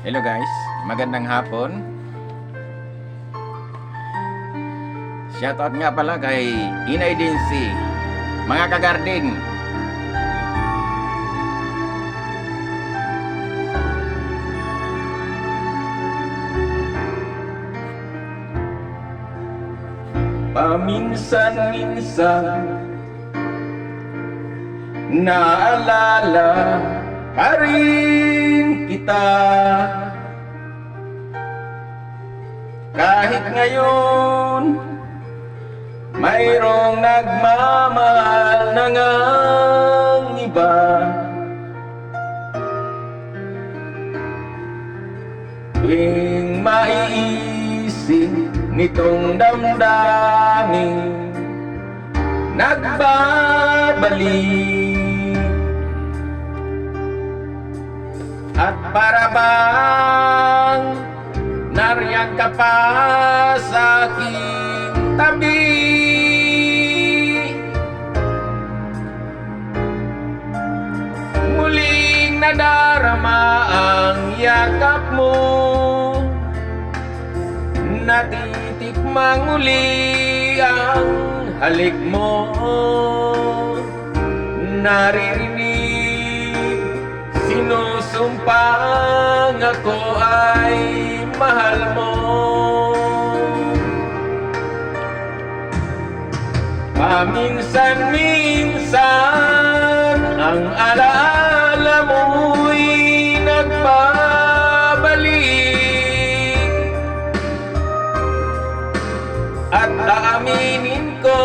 Hello guys, magandang hapon. Shoutout nga pala kay Inay Dinsi, mga kagarding. Paminsan-minsan naalala pa rin kita, kahit ngayon mayroong nagmamahal na ngang iba. Tuwing maiisip nitong damdamin, nagbabalik. At para bang nariyan ka pa sa aking tabi, muling nadarama ang yakap mo, natitikmang muli ang halik mo, naririnig sinusumpang ako ay mahal mo. Paminsan-minsan ang alaala mo'y nagbabalik, at aaminin ko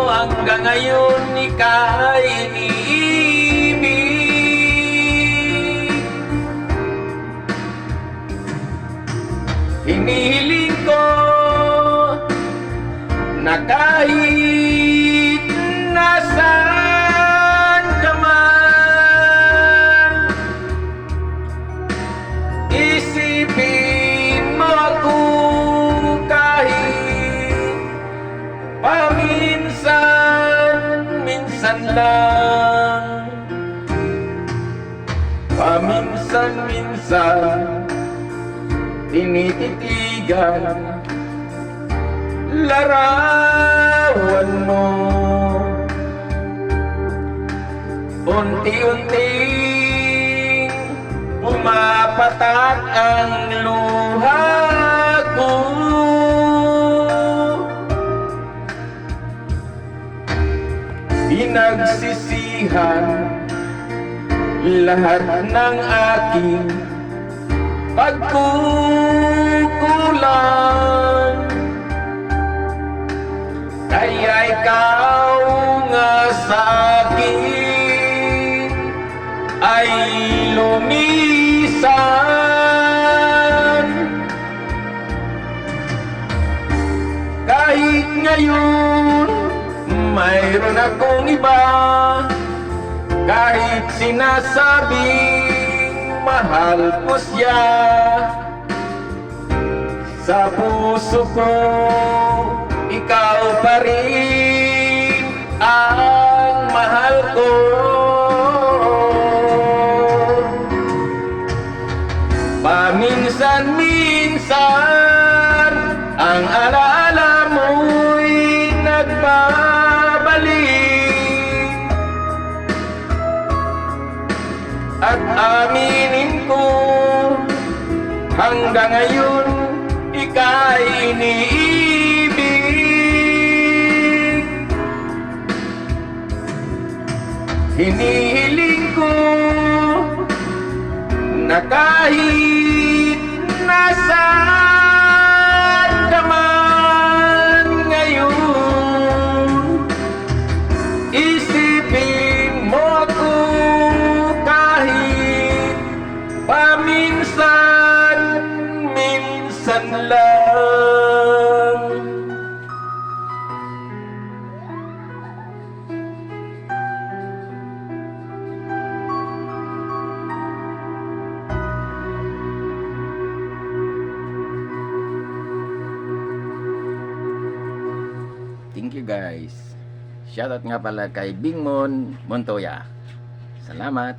hanggang ngayon ika'y iniibig. Hinihiling ko na kahit nasaan ka man, isipin mo ako kahit paminsan-minsan lang. Paminsan-minsan tinititigan larawan mo, unti-unting pumapatak ang luha ko. Pinagsisihan lahat ng aking pagkukulang, kaya ikaw nga sa akin ay lumisan. Kahit ngayon mayroon akong iba, kahit sinasabing mahal ko siya, sa puso ko ikaw pa rin ang mahal ko. Paminsan-minsan ang alaala mo'y nagbabalik, at aminin ko hanggang ngayon ika'y iniibig. Hinihiling ko na kahit nasaan ka man ngayon, isipin mo ako kahit paminsan-minsan lang. Thank you guys. Shoutout nga pala kay Bingmon Montoya. Salamat.